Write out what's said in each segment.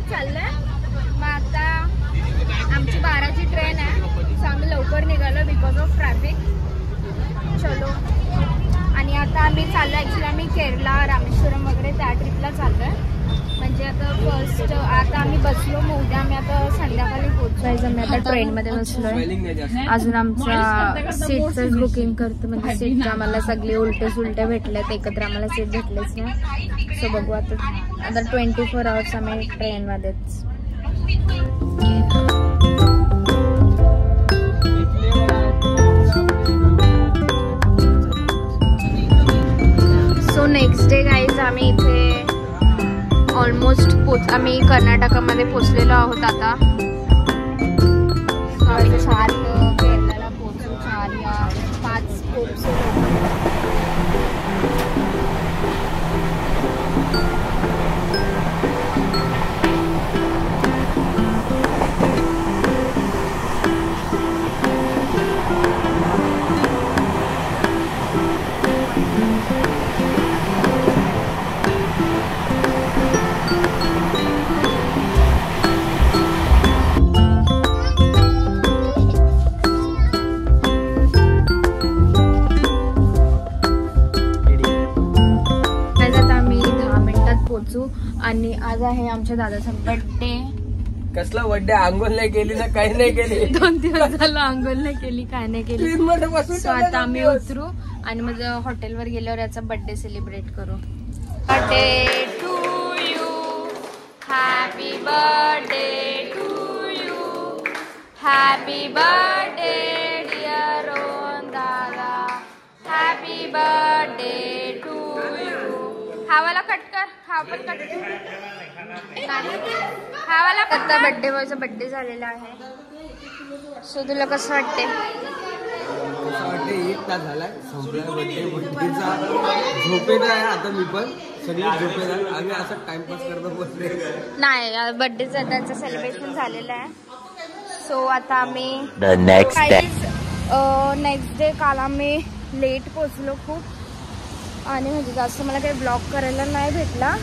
चाललंय. मग आता आमची 12ची ट्रेन आहे, सो आम्ही लवकर निघालो बिकॉज ऑफ ट्रॅफिक. चलो. आणि आता आम्ही चाललो, ॲक्च्युली आम्ही केरला रामेश्वरम वगैरे त्या ट्रिपला चाललो आहे. म्हणजे आता फर्स्ट आता आम्ही बसलो, मग उद्या आम्ही आता संध्याकाळी पोहोचायचं. मी आता ट्रेनमध्ये बसलोय. अजून आमच्या सीटच बुकिंग करतो, म्हणजे सीटच्या आम्हाला सगळे उलटे सुलटे भेटलेत, एकत्र आम्हाला सीट भेटलेच नाही. सो बघू आता 24 आवर्स आम्ही ट्रेनमध्येच. सो नेक्स्ट डे गाईज आम्ही इथे ऑलमोस्ट आम्ही कर्नाटकामध्ये पोचलेलो आहोत. आता 4 केरळला पोचू, 4 या 5 पोचू. आणि आज आहे आमच्या दादाचा बर्थडे. कसला बर्थडे? आंघोळ नाही केली ना, काही नाही केली. 2 दिवस झालं आंघोळ नाही केली, काय नाही केली. सो आता आम्ही उतरू आणि मग हॉटेलवर गेल्यावर याचा बर्थडे सेलिब्रेट करू. Birthday to you, happy birthday to you, happy birthday dear ओन दादा, हॅपी बर्थडे टू यू. खावाला कट कर, खावा पण कट कर. खावाला आता बर्थडे बॉयचा बर्थडे झालेला आहे. सो तुला कसं वाटते? एक तास झालाय संपला बर्थडेचा. झोपेत आहे आता मी पण, सगळे झोपेत आहे. आम्ही असं टाइमपास करतो बसले नाही. बर्थडेचा त्यांचं सेलिब्रेशन झालेलं आहे. सो आता आम्ही नेक्स्ट डे काल आम्ही लेट पोचलो खूप, आणि म्हणजे जास्त मला काही ब्लॉग करायला नाही भेटला.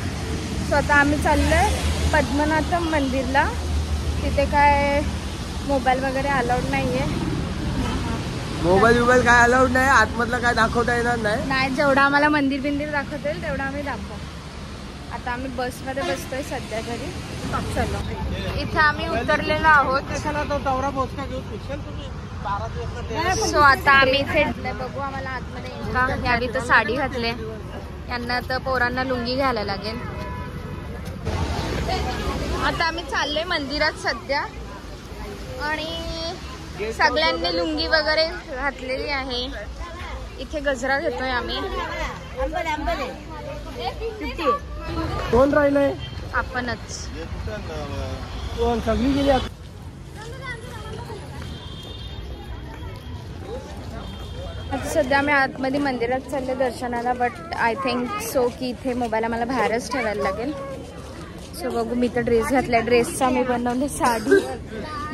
सो आता आम्ही चाललोय पद्मनाभम मंदिरला. तिथे काय मोबाईल वगैरे अलाउड नाहीये. मोबाईल काय अलाउड नाही, आतमधलं काय दाखवता येणार नाही. जेवढं आम्हाला मंदिर बिंदिर दाखवता येईल तेवढं आम्ही दाखवू. आता आम्ही बसमध्ये बसतोय सध्या तरी. चलो, इथे आम्ही उतरलेलो आहोत. सो आता आम्ही इथे बघू आम्हाला आतमध्ये का. यावी तर साडी घातले, यांना तर पोरांना लुंगी घ्यायला लागेल. आता आम्ही चाललोय मंदिरात सध्या, आणि सगळ्यांनी लुंगी वगैरे घातलेली आहे. इथे गजरा घेतोय आम्ही. कोण राहिलंय? आपणच. सगळी गेली. आता सध्या आम्ही आतमध्ये मंदिरात चालले दर्शनाला, बट आय थिंक सो की इथे मोबाईल आम्हाला बाहेरच ठेवायला लागेल. सो बघू. मी तर ड्रेस घातलाय, ड्रेसचा मी बनवले साडी.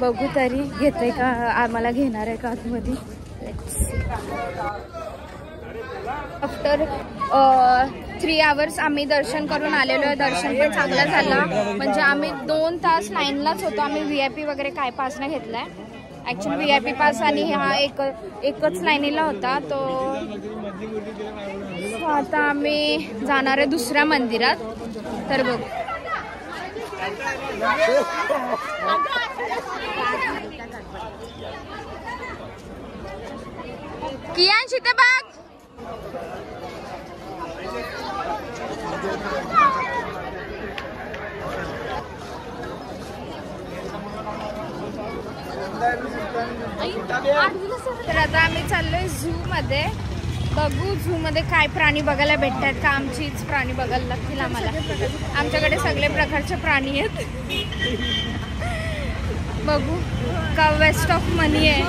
बघू तरी घेते का, आम्हाला घेणार आहे का आतमध्ये. आफ्टर 3 आवर्स आम्ही दर्शन करून आलेलो आहे. दर्शन पण चांगलं झालं, म्हणजे आम्ही 2 तास लाईनलाच होतो. आम्ही VIP वगैरे काय पास नाही घेतलाय. ॲक्च्युली VIP पास आणि हा एकच लाईनीला होता तो. आता आम्ही जाणार आहे दुसऱ्या मंदिरात, तर बघ. कियांश इथे बघ. तर आता आम्ही चाललोय झू मध्ये. बघू झू मध्ये काय प्राणी बघायला भेटतात का. आमचीच प्राणी बघायला लागतील आम्हाला. आमच्याकडे सगळे प्रकारचे प्राणी आहेत. बघू का वेस्ट ऑफ मनी आहे.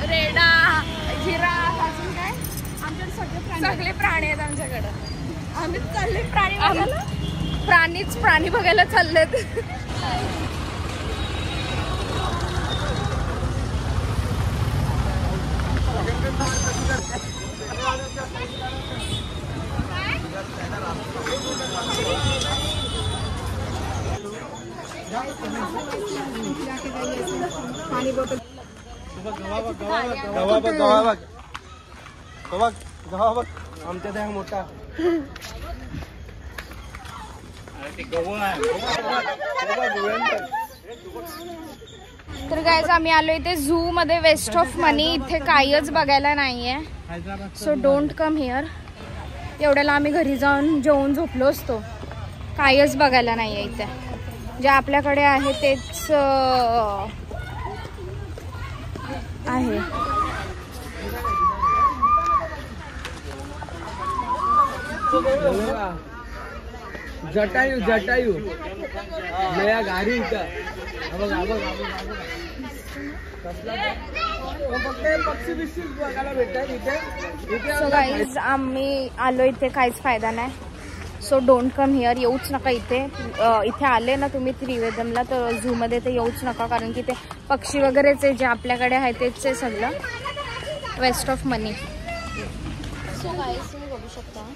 रेडा, जिराफ, अजून काय आमच्याकडे सगळे प्राणी आहेत आमच्याकडे. आम्ही चालले प्राणी बघायला. प्राणी बघायला चाललेत. पाणी बॉटल आमच्या त्या मोठा तर गाईज आम्ही आलो इथे झू मध्ये. वेस्ट ऑफ मनी इथे काहीच बघायला नाहीये. So don't come here. एवढ्याला आम्ही घरी जाऊन जेवून झोपलो असतो. काहीच बघायला नाहीये इथे. जे आपल्याकडे आहे तेच आहे. जटायू जटायू नया गाडी इथं. पक्षी बिक्षी बघायला भेटतात इथे. सो गाईज आम्ही आलो इथे काहीच फायदा नाही. So don't come here. येऊच नका इथे. इथे आले ना तुम्ही त्रिवेदमला तर झू मध्ये तर येऊच नका, कारण की ते पक्षी वगैरेच आहे जे आपल्याकडे आहे तेच आहे सगळं. Waste of money. So guys तुम्ही बघू शकता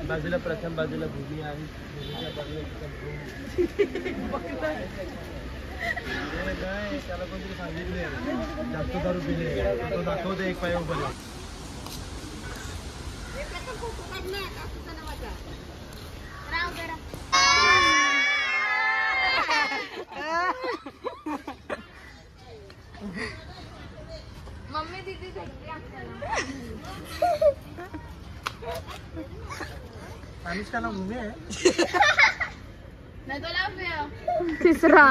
बाजूला प्रथम बाजूला भूमी आहे. भूमीच्या बाजूला त्याला कोणतरी सांगितले जास्त दारू पिले तो दाखवते एक पाय उभं. मम्मी दीदी अनुष्का ना भूमी आहे. तिसरा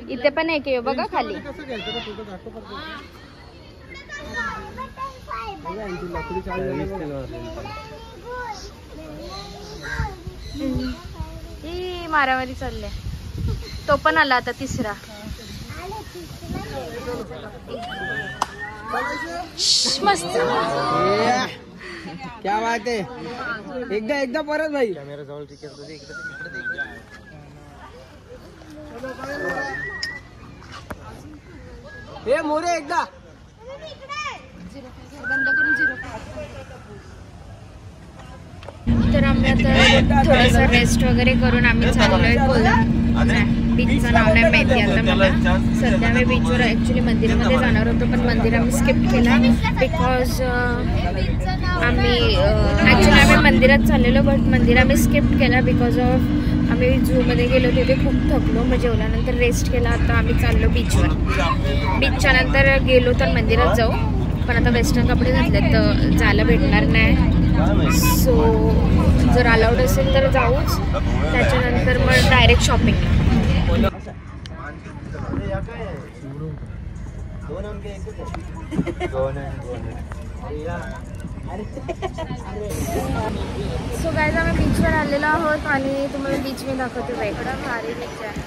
इथे पण एक आहे बघा खाली. मारामारी चालले. तो पण आला आता तिसरा. मस्त. क्या बात आहे. एकदा एकदा परत भाई कॅमेरा जवळ हे मोरे एकदा बंद करून 0. तर आम्ही आता थोडंसं रेस्ट वगैरे करून आम्ही चाललोय बीचचं नाव नाही माहिती आता मला. सध्या आम्ही बीचवर ॲक्च्युली मंदिरामध्ये जाणार होतो पण मंदिर आम्ही स्किप केला बिकॉज आम्ही मंदिरात चाललेलो बट मंदिर आम्ही स्किप केला बिकॉज ऑफ आम्ही झूमध्ये गेलो तिथे खूप थकलो. मग जेवल्यानंतर रेस्ट केला. आता आम्ही चाललो बीचवर. बीचच्या नंतर गेलो तर मंदिरात जाऊ, पण आता वेस्टर्न कपडे घातले तर जायला भेटणार नाही. सो जर अलाउड असेल तर जाऊच. त्याच्यानंतर मग डायरेक्ट शॉपिंग. सो गाईज आम्ही बीचवर आलेलो आहोत आणि तुम्हाला बीच मी दाखवतो. वेगळं भारी बीच आहे.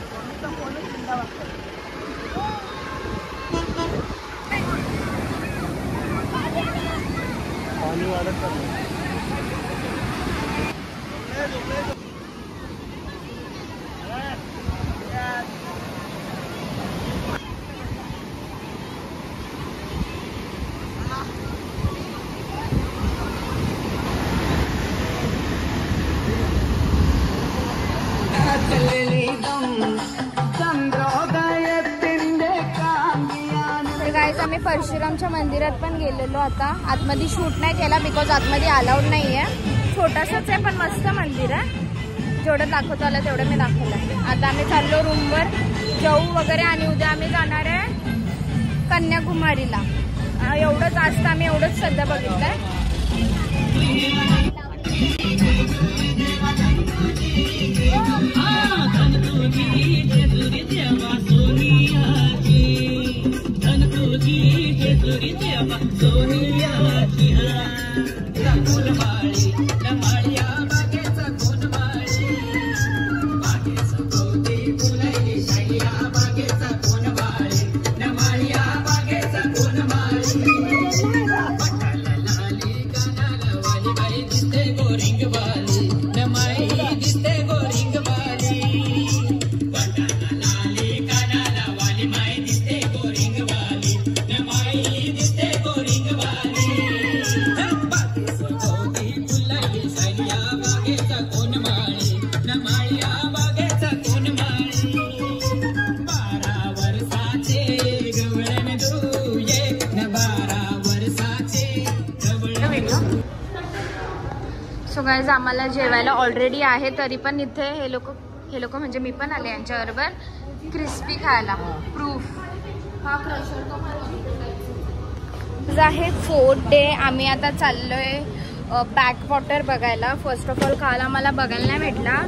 आम्ही परशुरामच्या मंदिरात पण गेलेलो. आता आतमध्ये शूट नाही केला बिकॉज आतमध्ये अलाउड नाही आहे. छोटासाच आहे पण मस्त मंदिर आहे. जेवढं दाखवता आलं तेवढं मी दाखवलं. आता आम्ही चाललो रूमवर जाऊ वगैरे आणि उद्या आम्ही जाणार आहे कन्याकुमारीला. एवढंच आज आम्ही एवढंच सध्या बघितलंय. गाईज आम्हाला जेवायला ऑलरेडी आहे, तरी पण इथे हे लोक म्हणजे मी पण आले यांच्याबरोबर क्रिस्पी खायला. प्रूफ हा क्रशर आहे. 4th day. आम्ही आता चाललोय बॅकवॉटर बघायला. फर्स्ट ऑफ ऑल काल आम्हाला बघायला नाही भेटला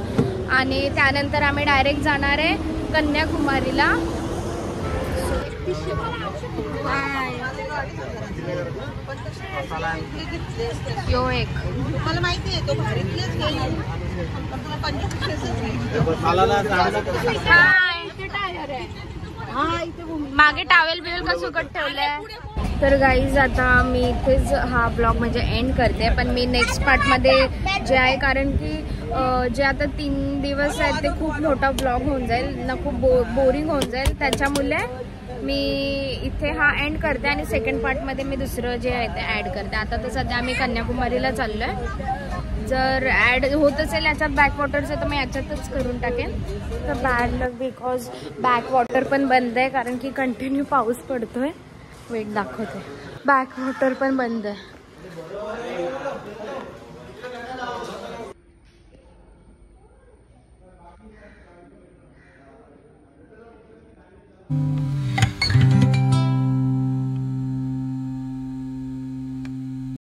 आणि त्यानंतर आम्ही डायरेक्ट जाणार आहे कन्याकुमारीला. यो एक मला माहिती आहे तो भारीतलेच गेला. मागे टावेल बिवेल का सुकट ठेवलंय. तर गाईज आता मी इथेच हा ब्लॉग म्हणजे एंड करते, पण मी नेक्स्ट पार्टमध्ये जे आहे, कारण की जे आता 3 दिवस आहेत ते खूप मोठा ब्लॉग होऊन जाईल ना, खूप बोरिंग होऊन जाईल. त्याच्यामुळे मी इथे हा एंड करते आणि सेकंड पार्टमध्ये मी दुसरं जे आहे ते ॲड करते. आता तर सध्या आम्ही कन्याकुमारीला चाललो आहे. जर ॲड होत असेल याच्यात बॅकवॉटरचं तर मी याच्यातच करून टाकेन. तर बॅड लक बिकॉज बॅकवॉटर पण बंद आहे, कारण की कंटिन्यू पाऊस पडतोय. वेट दाखवते. बॅकवॉटर पण बंद आहे.